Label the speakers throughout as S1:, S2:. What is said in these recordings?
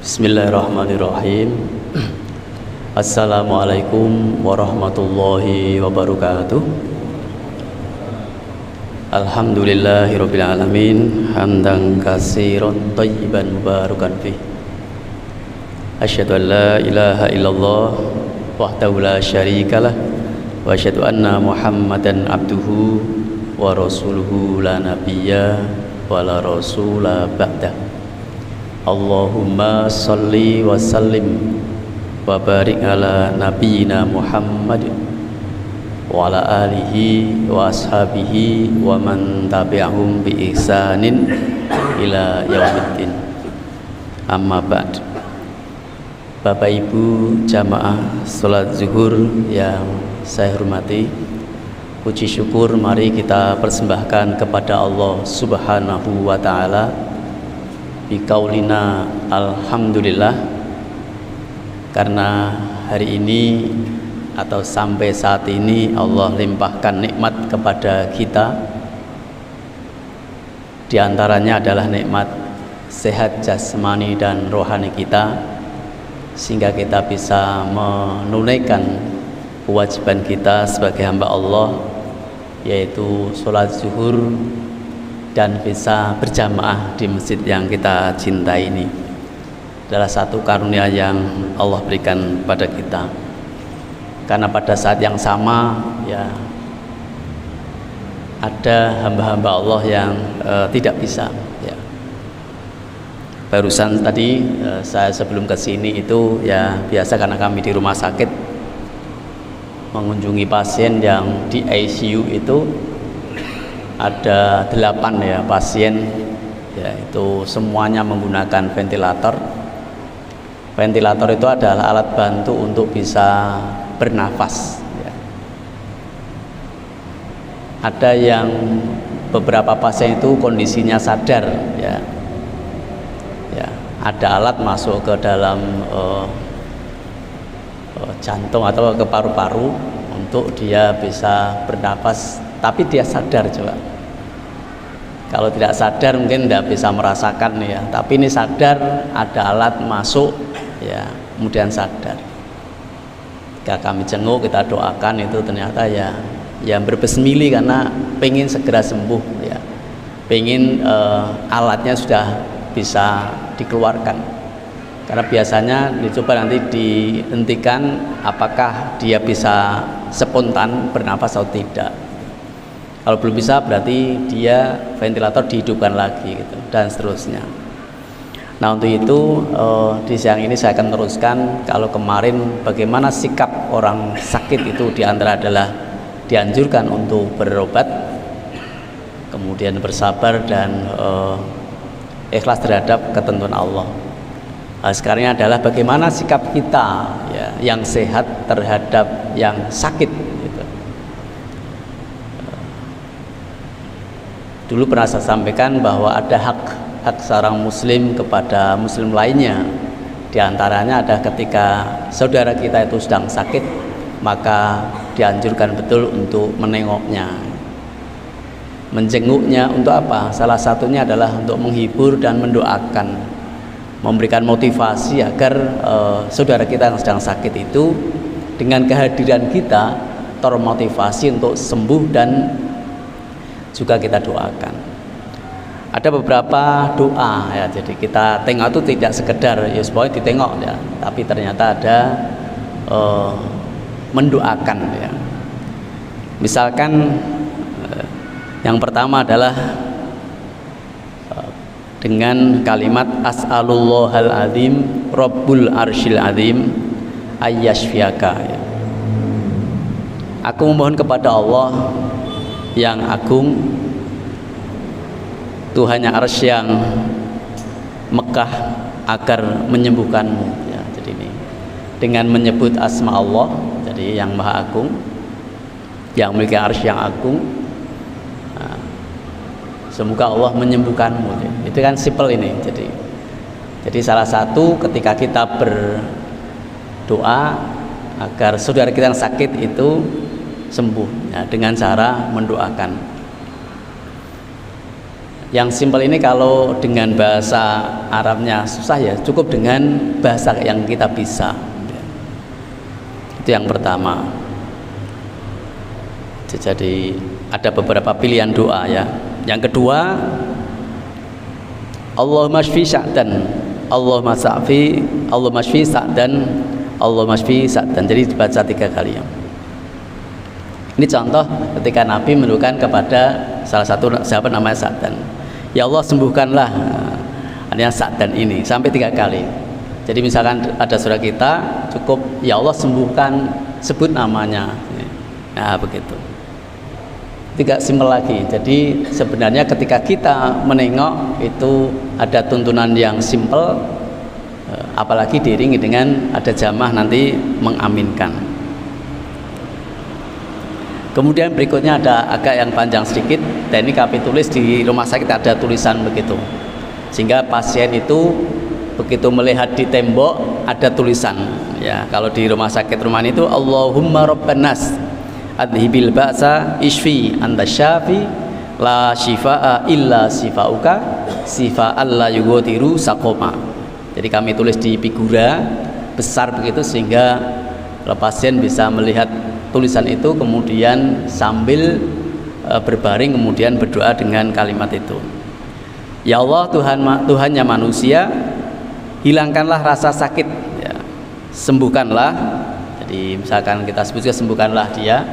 S1: Bismillahirrahmanirrahim. Assalamualaikum warahmatullahi wabarakatuh. Alhamdulillahirabbil alamin, hamdan katsiran thayyiban mubarakan fih. Asyhadu an la ilaha illallah wahdahu la syarikalah wa asyhadu anna Muhammadan abduhu wa rasuluhu la nabiyya wa la rasula ba'dah. Allahumma salli wa sallim wa barik ala nabiyyina Muhammad wa ala alihi wa ashabihi wa man tabi'ahum bi ihsanin ila yaumiddin. Amma ba'd. Bapak Ibu jamaah salat zuhur yang saya hormati, puji syukur mari kita persembahkan kepada Allah Subhanahu wa taala biqaulina alhamdulillah, karena hari ini atau sampai saat ini Allah limpahkan nikmat kepada kita. Di antaranya adalah nikmat sehat jasmani dan rohani kita, sehingga kita bisa menunaikan kewajiban kita sebagai hamba Allah, yaitu sholat zuhur dan bisa berjamaah di masjid yang kita cintai ini. Adalah satu karunia yang Allah berikan pada kita, karena pada saat yang sama ya ada hamba-hamba Allah yang tidak bisa ya. Barusan tadi saya sebelum ke sini itu ya biasa, karena kami di rumah sakit mengunjungi pasien yang di ICU itu ada 8 ya pasien, yaitu semuanya menggunakan ventilator. Ventilator itu adalah alat bantu untuk bisa bernafas ya. Ada yang beberapa pasien itu kondisinya sadar ya, ada alat masuk ke dalam jantung atau ke paru-paru untuk dia bisa bernafas, tapi dia sadar coba. Kalau tidak sadar mungkin tidak bisa merasakan ya, tapi ini sadar, ada alat masuk ya, kemudian sadar. Jika kami jenguk, kita doakan, itu ternyata ya yang berbesmili karena pengen segera sembuh ya, pengen alatnya sudah bisa dikeluarkan. Karena biasanya dicoba nanti dihentikan apakah dia bisa spontan bernafas atau tidak. Kalau belum bisa berarti dia ventilator dihidupkan lagi gitu, dan seterusnya. Nah untuk itu di siang ini saya akan teruskan. Kalau kemarin bagaimana sikap orang sakit itu diantara adalah dianjurkan untuk berobat, kemudian bersabar dan ikhlas terhadap ketentuan Allah. Nah, sekarang adalah bagaimana sikap kita ya, yang sehat terhadap yang sakit gitu. Dulu pernah saya sampaikan bahwa ada hak seorang muslim kepada muslim lainnya. Di antaranya ada ketika saudara kita itu sedang sakit, maka dianjurkan betul untuk menengoknya, menjenguknya. Untuk apa? Salah satunya adalah untuk menghibur dan mendoakan, memberikan motivasi agar saudara kita yang sedang sakit itu dengan kehadiran kita termotivasi untuk sembuh dan juga kita doakan. Ada beberapa doa ya, jadi kita tengok itu tidak sekedar ya supaya ditengok ya, tapi ternyata ada mendoakan ya. Misalkan yang pertama adalah dengan kalimat as'alullahal azim rabbul arsyil azim ayyashfiyaka ya. Aku memohon kepada Allah yang agung, Tuhannya arsy yang Mekah, agar menyembuhkanmu ya. Jadi ini dengan menyebut asma Allah, jadi yang maha agung, yang memiliki arsy yang agung, semoga Allah menyembuhkanmu. Itu kan simpel ini. Jadi salah satu ketika kita berdoa agar saudara kita yang sakit itu sembuh ya, dengan cara mendoakan. Yang simpel ini kalau dengan bahasa Arabnya susah ya, cukup dengan bahasa yang kita bisa. Itu yang pertama. Jadi ada beberapa pilihan doa ya. Yang kedua, Allahumma shfi sa'dan, Allahumma shfi, Allahumma shfi sa'dan, Allahumma shfi sa'dan. Jadi dibaca 3 kali ya. Ini contoh ketika Nabi mendoakan kepada salah satu sahabat namanya Sa'dan. Ya Allah sembuhkanlah yang Sa'dan ini sampai 3 kali. Jadi misalkan ada saudara kita, cukup ya Allah sembuhkan, sebut namanya. Nah begitu. Tidak simpel lagi. Jadi sebenarnya ketika kita menengok itu ada tuntunan yang simpel, apalagi diiringi dengan ada jamaah nanti mengaminkan. Kemudian berikutnya ada agak yang panjang sedikit, dan ini kami tulis di rumah sakit ada tulisan begitu, sehingga pasien itu begitu melihat di tembok ada tulisan ya. Kalau di rumah sakit rumah itu Allahumma rabbanas adhibil ba'sa ishfi anta syafi la shifaa illa shifauka shifaan la yughadiru saqoma. Jadi kami tulis di figura besar begitu, sehingga kalau pasien bisa melihat tulisan itu kemudian sambil berbaring kemudian berdoa dengan kalimat itu. Ya Allah Tuhannya manusia, hilangkanlah rasa sakit ya. Sembuhkanlah. Jadi misalkan kita sebutkan sembuhkanlah dia,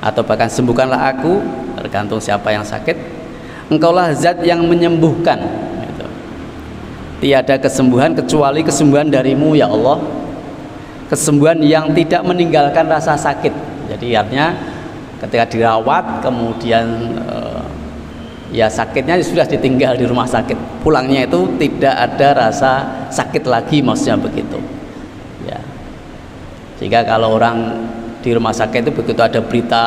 S1: atau bahkan sembuhkanlah aku, tergantung siapa yang sakit. Engkaulah zat yang menyembuhkan gitu. Tiada kesembuhan kecuali kesembuhan darimu ya Allah, kesembuhan yang tidak meninggalkan rasa sakit. Jadi artinya ketika dirawat kemudian ya sakitnya sudah ditinggal di rumah sakit, pulangnya itu tidak ada rasa sakit lagi, maksudnya begitu ya. Sehingga kalau orang di rumah sakit itu begitu ada berita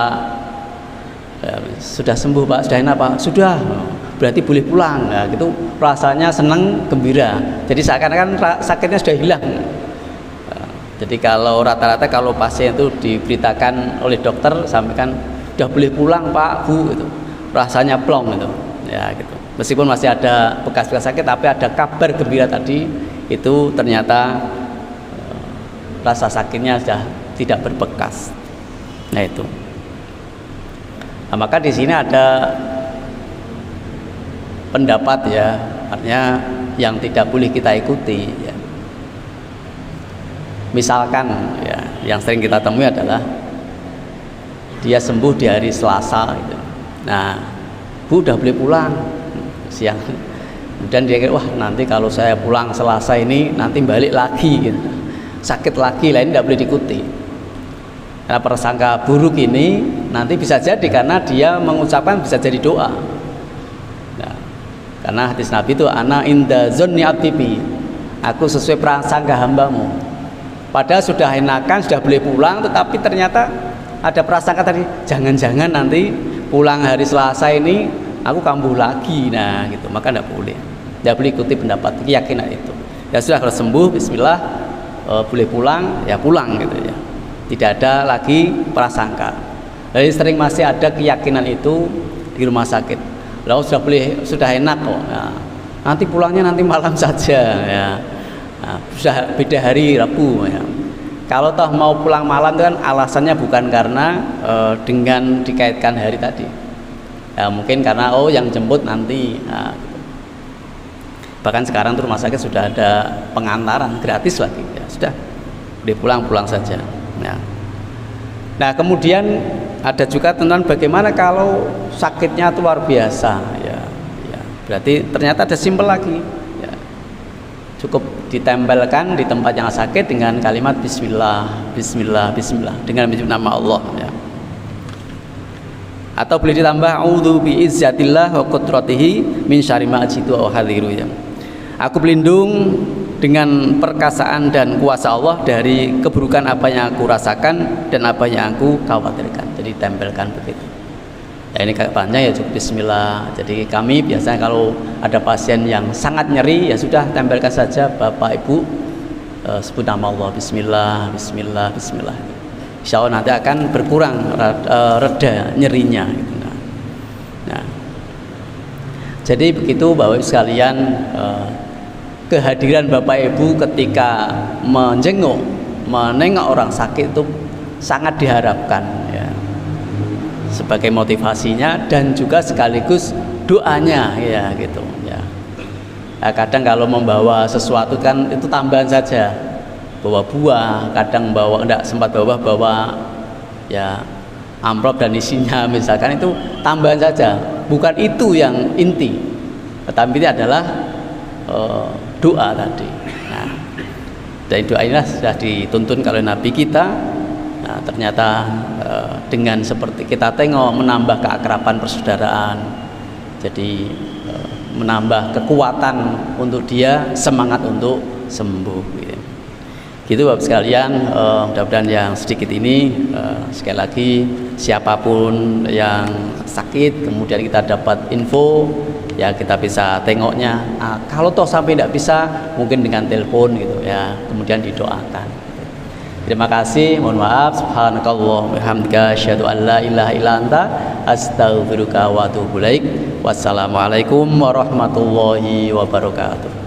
S1: sudah sembuh Pak, sudah enak Pak, sudah, berarti boleh pulang ya, gitu rasanya senang gembira. Jadi seakan-akan sakitnya sudah hilang. Jadi kalau rata-rata kalau pasien itu diberitakan oleh dokter sampaikan sudah boleh pulang Pak Bu, itu rasanya plong itu ya gitu. Meskipun masih ada bekas-bekas sakit, tapi ada kabar gembira tadi itu ternyata rasa sakitnya sudah tidak berbekas. Nah itu. Nah, maka di sini ada pendapat ya, artinya yang tidak boleh kita ikuti ya. Misalkan ya, yang sering kita temui adalah dia sembuh di hari Selasa gitu. Nah, Bu udah boleh pulang siang. Kemudian dia kira, wah nanti kalau saya pulang Selasa ini nanti balik lagi gitu. Sakit lagi, lain tidak boleh diikuti. Karena prasangka buruk ini nanti bisa jadi karena dia mengucapkan bisa jadi doa. Nah, karena hadis Nabi itu ana inda zonni abdi bi, aku sesuai prasangka hambamu. Padahal sudah enakan, sudah boleh pulang, tetapi ternyata ada prasangka tadi, jangan-jangan nanti pulang hari Selasa ini aku kambuh lagi. Nah gitu, maka tidak boleh ikuti pendapat keyakinan itu. Ya sudah, kalau sembuh bismillah, boleh pulang ya pulang gitu ya, tidak ada lagi prasangka. Jadi sering masih ada keyakinan itu di rumah sakit, lalu sudah enak kok ya, nanti pulangnya nanti malam saja ya. Nah, sudah beda hari Rabu ya. Kalau toh mau pulang malam itu kan alasannya bukan karena dengan dikaitkan hari tadi ya, mungkin karena yang jemput nanti nah, gitu. Bahkan sekarang tuh rumah sakit sudah ada pengantaran gratis lagi ya, sudah boleh pulang saja ya. Nah kemudian ada juga tentang bagaimana kalau sakitnya itu luar biasa ya, berarti ternyata ada simpel lagi ya. Cukup ditempelkan di tempat yang sakit dengan kalimat bismillah, bismillah, bismillah, dengan menyebut nama Allah ya. Atau boleh ditambah a'udzu biizzatillah wa qudratihi min syarri ma ajidu wa hadiru ya. Aku berlindung dengan perkasaan dan kuasa Allah dari keburukan apa yang aku rasakan dan apa yang aku khawatirkan. Jadi tempelkan begitu. Ya, ini panjang ya, cukup bismillah. Jadi kami biasanya kalau ada pasien yang sangat nyeri ya sudah tempelkan saja Bapak Ibu sebut nama Allah, bismillah, bismillah, bismillah. Insya Allah nanti akan berkurang reda nyerinya gitu. Nah, Jadi begitu Bapak Ibu sekalian, kehadiran Bapak Ibu ketika menengok orang sakit itu sangat diharapkan ya, sebagai motivasinya dan juga sekaligus doanya ya gitu ya. Nah, kadang kalau membawa sesuatu kan itu tambahan saja, bawa buah, kadang enggak sempat bawa ya amplop dan isinya misalkan, itu tambahan saja, bukan itu yang inti, tetapi ini adalah doa tadi. Nah, dari doa inilah sudah dituntun oleh Nabi kita. Nah, ternyata dengan seperti kita tengok menambah keakraban persaudaraan, jadi menambah kekuatan untuk dia, semangat untuk sembuh gitu Bapak sekalian. Mudah-mudahan yang sedikit ini sekali lagi, siapapun yang sakit kemudian kita dapat info ya, kita bisa tengoknya. Kalau toh sampai tidak bisa, mungkin dengan telepon gitu ya, kemudian didoakan. Terima kasih, mohon maaf. Subhanakallahumma bihamdika asyhadu an la ilaha illa anta astaghfiruka wa atubu ilaik. Wassalamualaikum warahmatullahi wabarakatuh.